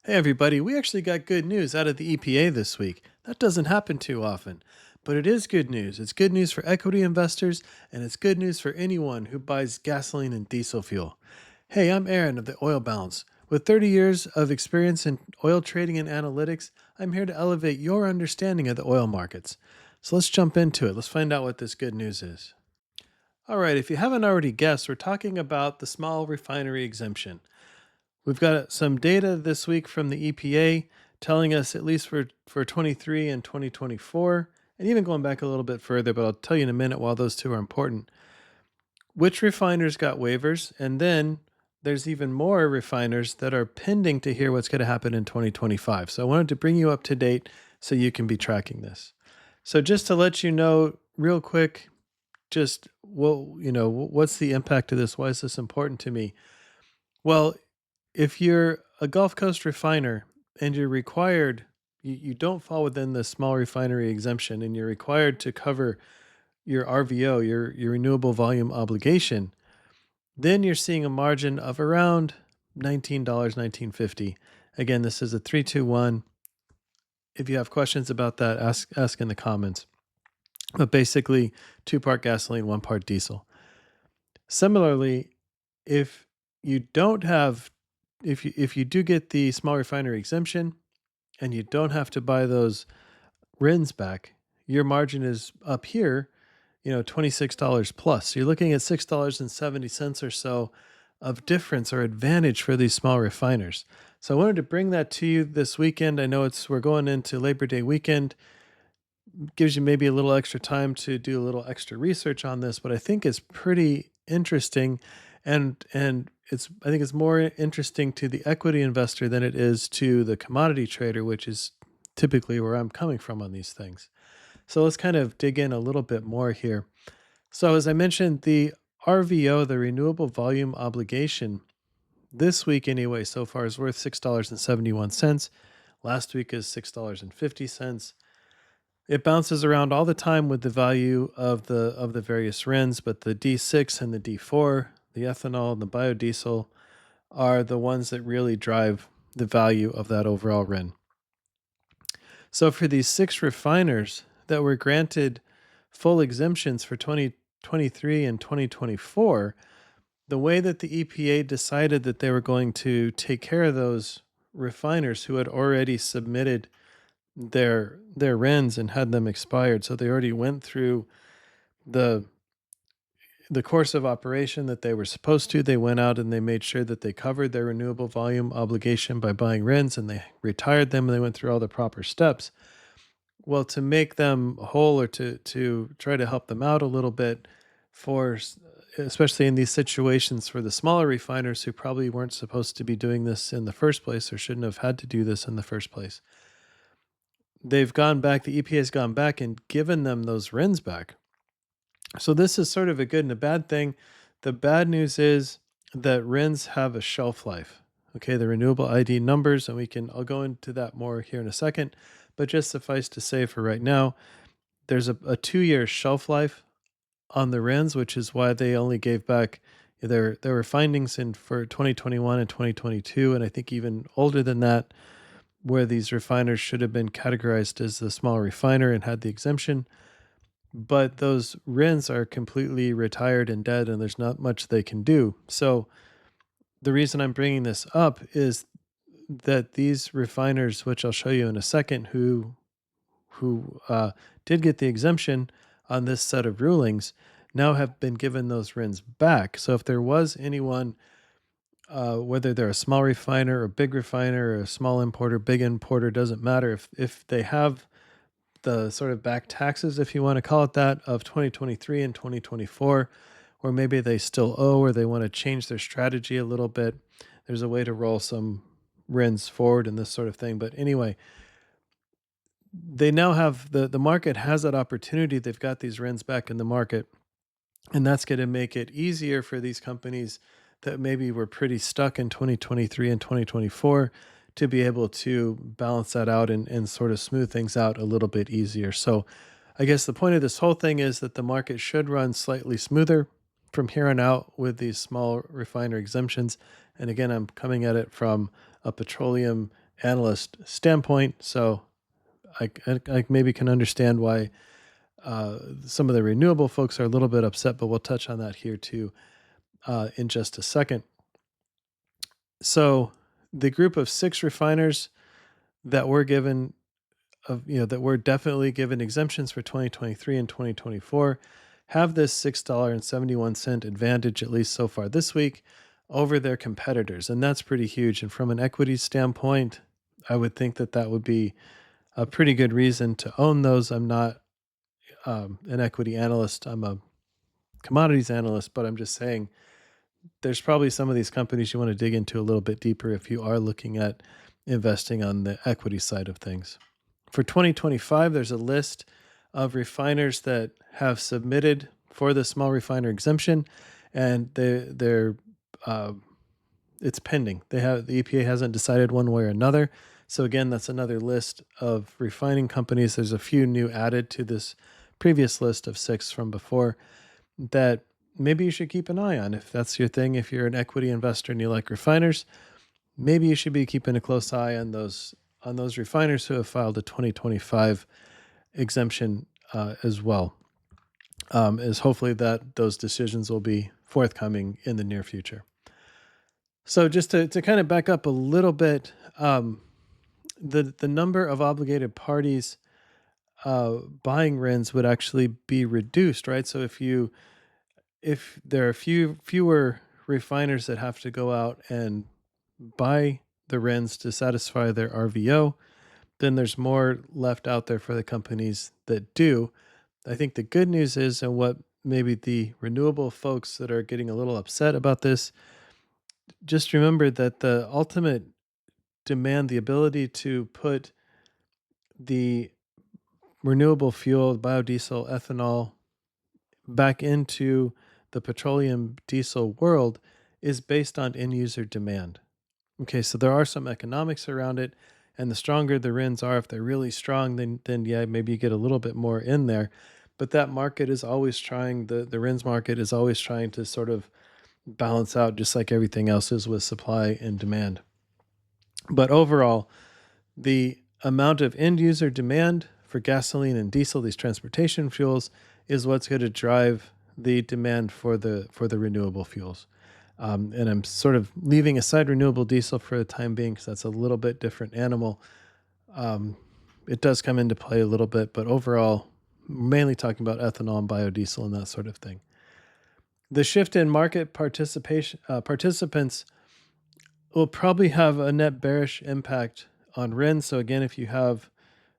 Hey everybody, we actually got good news out of the EPA this week. That doesn't happen too often, but it is good news. It's good news for equity investors, and it's good news for anyone who buys gasoline and diesel fuel. Hey, I'm Aaron of the Oil Balance. With 30 years of experience in oil trading and analytics, I'm here to elevate your understanding of the oil markets. So let's jump into it. Let's find out what this good news is. All right, if you haven't already guessed, we're talking about the small refinery exemption. We've got some data this week from the EPA telling us, at least for 23 and 2024, and even going back a little bit further, but I'll tell you in a minute while those two are important, which refiners got waivers. And then there's even more refiners that are pending to hear what's going to happen in 2025. So I wanted to bring you up to date so you can be tracking this. So just to let you know real quick, just what's the impact of this? Why is this important to me? Well, if you're a Gulf Coast refiner and you're required, you don't fall within the small refinery exemption and you're required to cover your RVO, your renewable volume obligation, then you're seeing a margin of around $19, $19.50. Again, this is a 321. If you have questions about that, ask in the comments. But basically, 2-part gasoline, 1-part diesel. Similarly, if you don't have if you do get the small refinery exemption and you don't have to buy those RINs back, your margin is up here, $26 plus. So you're looking at $6.70 or so of difference or advantage for these small refiners. So I wanted to bring that to you this weekend. I know we're going into Labor Day weekend. Gives you maybe a little extra time to do a little extra research on this, but I think it's pretty interesting, and I think it's more interesting to the equity investor than it is to the commodity trader, which is typically where I'm coming from on these things. So let's kind of dig in a little bit more here. So as I mentioned, the RVO, the renewable volume obligation, this week anyway, so far is worth $6.71. Last week is $6.50. It bounces around all the time with the value of the various RINs, but the D6 and the D4, the ethanol and the biodiesel, are the ones that really drive the value of that overall RIN. So for these 6 refiners that were granted full exemptions for 2023 and 2024, the way that the EPA decided that they were going to take care of those refiners who had already submitted their RINs and had them expired. So they already went through the course of operation that they were supposed to. They went out and they made sure that they covered their renewable volume obligation by buying RINs, and they retired them, and they went through all the proper steps. Well, to make them whole, or to try to help them out a little bit, especially in these situations for the smaller refiners who probably weren't supposed to be doing this in the first place or shouldn't have had to do this in the first place, they've gone back, the EPA has gone back and given them those RINs back. So this is sort of a good and a bad thing. The bad news is that RINs have a shelf life. Okay, the renewable ID numbers, and I'll go into that more here in a second, but just suffice to say for right now, there's a 2-year shelf life on the RINs, which is why they only gave back, there were findings for 2021 and 2022, and I think even older than that, where these refiners should have been categorized as the small refiner and had the exemption. But those RINs are completely retired and dead, and there's not much they can do. So the reason I'm bringing this up is that these refiners, which I'll show you in a second, who did get the exemption on this set of rulings, now have been given those RINs back. So if there was anyone, whether they're a small refiner or big refiner or a small importer, big importer, doesn't matter. If they have the sort of back taxes, if you want to call it that, of 2023 and 2024, or maybe they still owe or they want to change their strategy a little bit, there's a way to roll some RINs forward and this sort of thing. But anyway, they now have the market has that opportunity. They've got these RINs back in the market, and that's going to make it easier for these companies that maybe were pretty stuck in 2023 and 2024 to be able to balance that out and sort of smooth things out a little bit easier. So I guess the point of this whole thing is that the market should run slightly smoother from here on out with these small refiner exemptions. And again, I'm coming at it from a petroleum analyst standpoint. So I maybe can understand why some of the renewable folks are a little bit upset, but we'll touch on that here too in just a second. So the group of 6 refiners that were given that were definitely given exemptions for 2023 and 2024 have this $6.71 advantage, at least so far this week, over their competitors. And that's pretty huge. And from an equity standpoint, I would think that that would be a pretty good reason to own those. I'm not an equity analyst, I'm a commodities analyst, but I'm just saying there's probably some of these companies you want to dig into a little bit deeper if you are looking at investing on the equity side of things. For 2025, there's a list of refiners that have submitted for the small refiner exemption, and they're it's pending. The EPA hasn't decided one way or another. So again, that's another list of refining companies. There's a few new added to this previous list of 6 from before that maybe you should keep an eye on if that's your thing. If you're an equity investor and you like refiners, maybe you should be keeping a close eye on those refiners who have filed a 2025 exemption as well. Is hopefully that those decisions will be forthcoming in the near future. So just to kind of back up a little bit, the number of obligated parties buying RINs would actually be reduced, right? So if there are fewer refiners that have to go out and buy the RINs to satisfy their RVO, then there's more left out there for the companies that do. I think the good news is, and what maybe the renewable folks that are getting a little upset about this, just remember that the ultimate demand, the ability to put the renewable fuel, biodiesel, ethanol back into the petroleum diesel world is based on end user demand. Okay, so there are some economics around it, and the stronger the RINs are, if they're really strong, then yeah, maybe you get a little bit more in there. But that market is always trying, the RINs market is always trying to sort of balance out, just like everything else is with supply and demand. But overall, the amount of end user demand for gasoline and diesel, these transportation fuels, is what's going to drive the demand for the renewable fuels. And I'm sort of leaving aside renewable diesel for the time being because that's a little bit different animal. It does come into play a little bit, but overall, mainly talking about ethanol and biodiesel and that sort of thing. The shift in market participants will probably have a net bearish impact on RINs. So again, if you have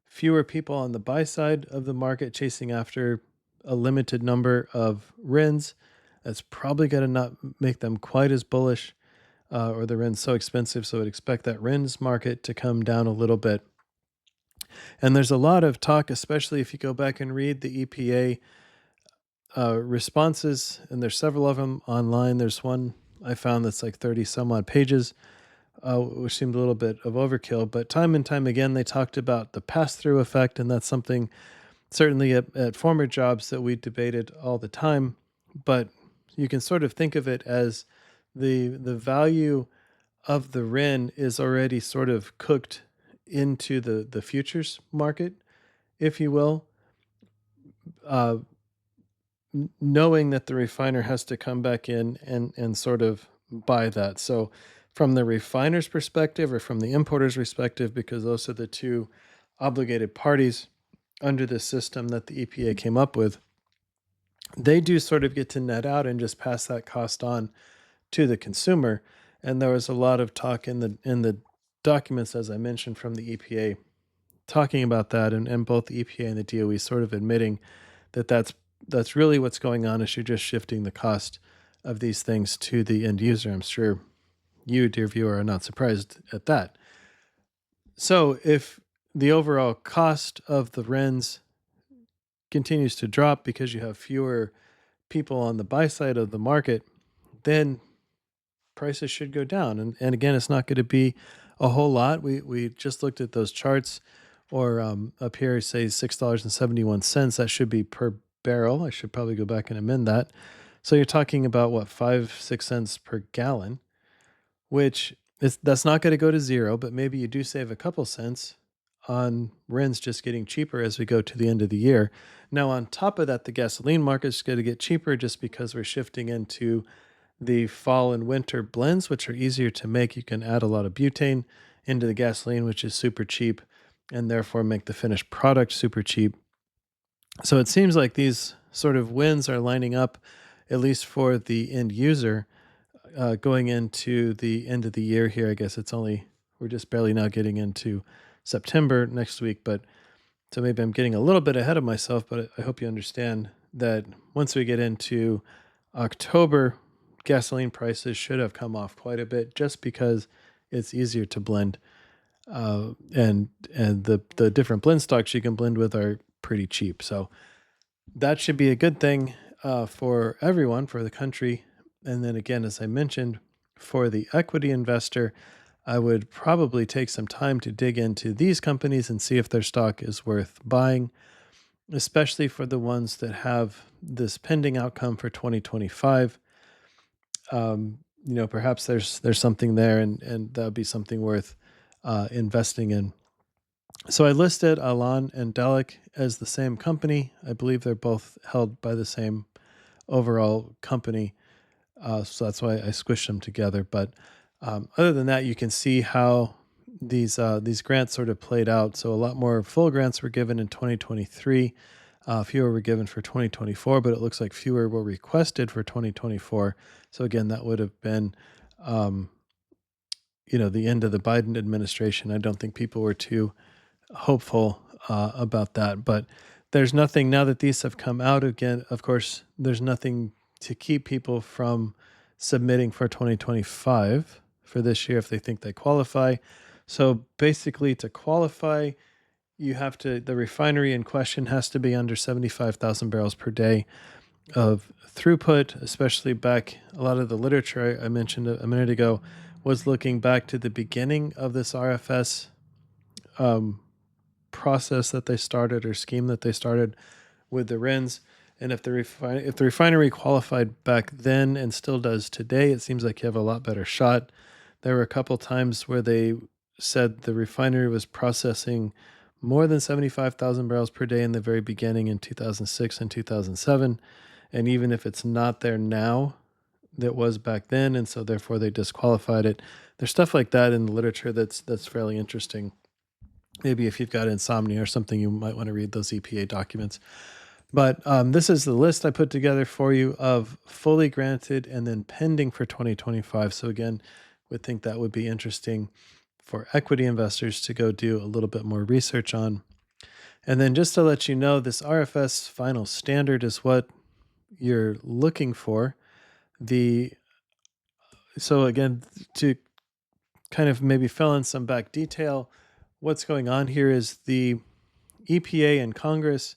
fewer people on the buy side of the market chasing after a limited number of RINs, that's probably going to not make them quite as bullish, or the RINs so expensive. So I'd expect that RINs market to come down a little bit. And there's a lot of talk, especially if you go back and read the EPA responses, and there's several of them online. There's one I found that's like 30 some odd pages, which seemed a little bit of overkill. But time and time again, they talked about the pass-through effect, and that's something certainly at former jobs that we debated all the time. But you can sort of think of it as the value of the RIN is already sort of cooked into the futures market, if you will, knowing that the refiner has to come back in and sort of buy that. So from the refiner's perspective or from the importer's perspective, because those are the two obligated parties under the system that the EPA came up with, they do sort of get to net out and just pass that cost on to the consumer. And there was a lot of talk in the documents, as I mentioned, from the EPA talking about that, and both the EPA and the DOE sort of admitting that that's really what's going on, is you're just shifting the cost of these things to the end user. I'm sure you, dear viewer, are not surprised at that. So if the overall cost of the RINs continues to drop because you have fewer people on the buy side of the market, then prices should go down. And again, it's not going to be a whole lot. We just looked at those charts, or up here, say $6.71. That should be per barrel. I should probably go back and amend that. So you're talking about what, 5-6 cents per gallon, which that's not going to go to zero, but maybe you do save a couple cents on RINs just getting cheaper as we go to the end of the year. Now, on top of that, the gasoline market is going to get cheaper just because we're shifting into the fall and winter blends, which are easier to make. You can add a lot of butane into the gasoline, which is super cheap, and therefore make the finished product super cheap. So it seems like these sort of wins are lining up, at least for the end user, going into the end of the year here. I guess we're just barely now getting into September next week, but so maybe I'm getting a little bit ahead of myself, but I hope you understand that once we get into October, gasoline prices should have come off quite a bit just because it's easier to blend. And the different blend stocks you can blend with are pretty cheap. So that should be a good thing for everyone, for the country. And then again, as I mentioned, for the equity investor, I would probably take some time to dig into these companies and see if their stock is worth buying, especially for the ones that have this pending outcome for 2025. Perhaps there's something there, and that would be something worth investing in. So I listed Alan and Delic as the same company. I believe they're both held by the same overall company. So that's why I squished them together. But other than that, you can see how these grants sort of played out. So a lot more full grants were given in 2023. Fewer were given for 2024, but it looks like fewer were requested for 2024. So again, that would have been, the end of the Biden administration. I don't think people were too hopeful about that. But there's nothing now that these have come out again. Of course, there's nothing to keep people from submitting for 2025 for this year if they think they qualify. So basically, to qualify, the refinery in question has to be under 75,000 barrels per day of throughput, especially back. A lot of the literature I mentioned a minute ago was looking back to the beginning of this RFS process that they started, or scheme that they started with the RINs. And if the refinery qualified back then and still does today, it seems like you have a lot better shot. There were a couple times where they said the refinery was processing more than 75,000 barrels per day in the very beginning in 2006 and 2007. And even if it's not there now, that was back then, and so therefore they disqualified it. There's stuff like that in the literature that's fairly interesting. Maybe if you've got insomnia or something, you might want to read those EPA documents. But this is the list I put together for you of fully granted and then pending for 2025. So again, would think that would be interesting for equity investors to go do a little bit more research on. And then just to let you know, this RFS final standard is what you're looking for. So again, to kind of maybe fill in some back detail, what's going on here is the EPA and Congress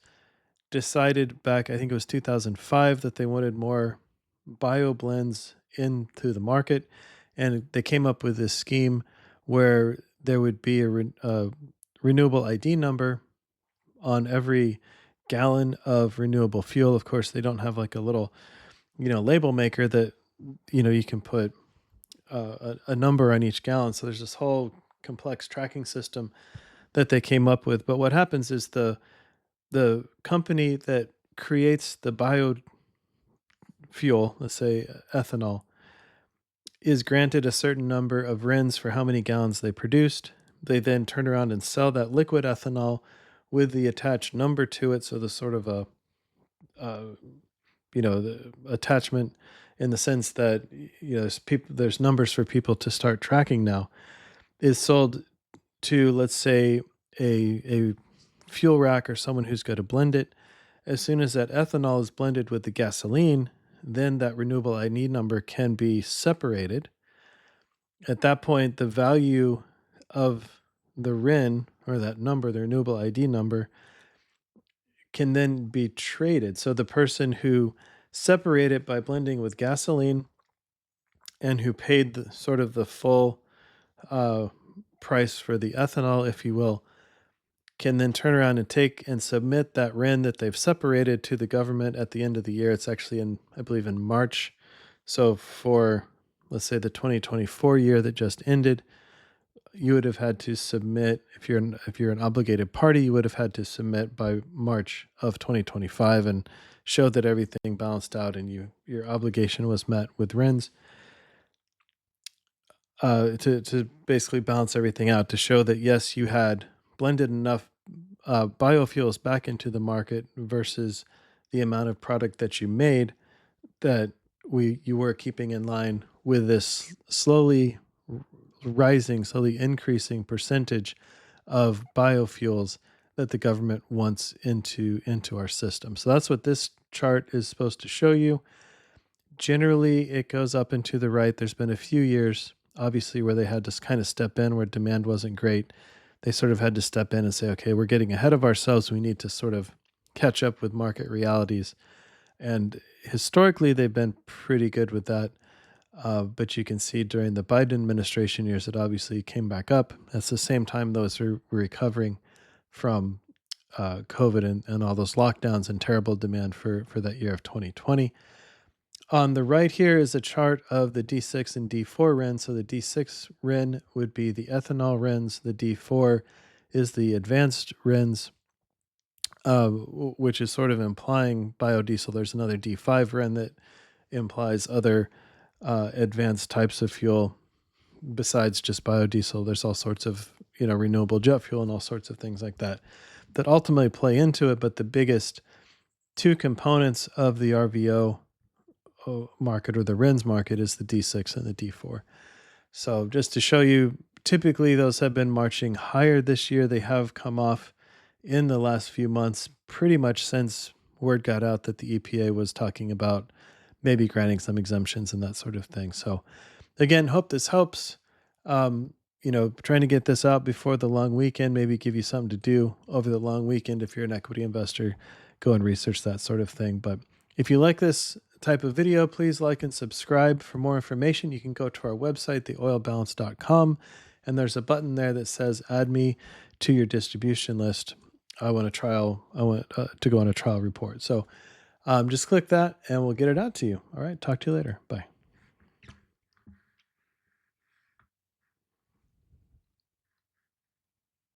decided back, I think it was 2005, that they wanted more bio blends into the market. And they came up with this scheme where there would be a renewable ID number on every gallon of renewable fuel. Of course, they don't have like a little, label maker that, you can put a number on each gallon. So there's this whole complex tracking system that they came up with. But what happens is the company that creates the biofuel, let's say ethanol, is granted a certain number of RINs for how many gallons they produced. They then turn around and sell that liquid ethanol with the attached number to it. So the sort of the attachment in the sense that there's numbers for people to start tracking now, is sold to, let's say, a fuel rack or someone who's going to blend it. As soon as that ethanol is blended with the gasoline, then that renewable ID number can be separated. At that point, the value of the RIN, or that number, the renewable ID number, can then be traded. So the person who separated by blending with gasoline and who paid the full price for the ethanol, if you will, can then turn around and take and submit that RIN that they've separated to the government at the end of the year. It's actually I believe in March. So for let's say the 2024 year that just ended, you would have had to submit, if you're an obligated party, you would have had to submit by March of 2025 and show that everything balanced out and your obligation was met with RINs, to basically balance everything out, to show that yes, you had blended enough biofuels back into the market versus the amount of product that you made, that you were keeping in line with this slowly slowly increasing percentage of biofuels that the government wants into our system. So that's what this chart is supposed to show you. Generally, it goes up and to the right. There's been a few years, obviously, where they had to kind of step in where demand wasn't great. They sort of had to step in and say, okay, we're getting ahead of ourselves. We need to sort of catch up with market realities. And historically, they've been pretty good with that. But you can see during the Biden administration years, it obviously came back up. That's the same time those were recovering from COVID and all those lockdowns and terrible demand for that year of 2020. On the right here is a chart of the D6 and D4 RIN. So the D6 RIN would be the ethanol RINs. The D4 is the advanced RINs, which is sort of implying biodiesel. There's another D5 RIN that implies other advanced types of fuel besides just biodiesel. There's all sorts of renewable jet fuel and all sorts of things like that ultimately play into it. But the biggest two components of the RVO market, or the RINs market, is the D6 and the D4. So just to show you, typically those have been marching higher this year. They have come off in the last few months, pretty much since word got out that the EPA was talking about maybe granting some exemptions and that sort of thing. So again, hope this helps. Trying to get this out before the long weekend, maybe give you something to do over the long weekend. If you're an equity investor, go and research that sort of thing. But if you like this type of video, please like and subscribe. For more information, you can go to our website, theoilbalance.com, and there's a button there that says add me to your distribution list. I want to go on a trial report. So just click that and we'll get it out to you. All right. Talk to you later. Bye.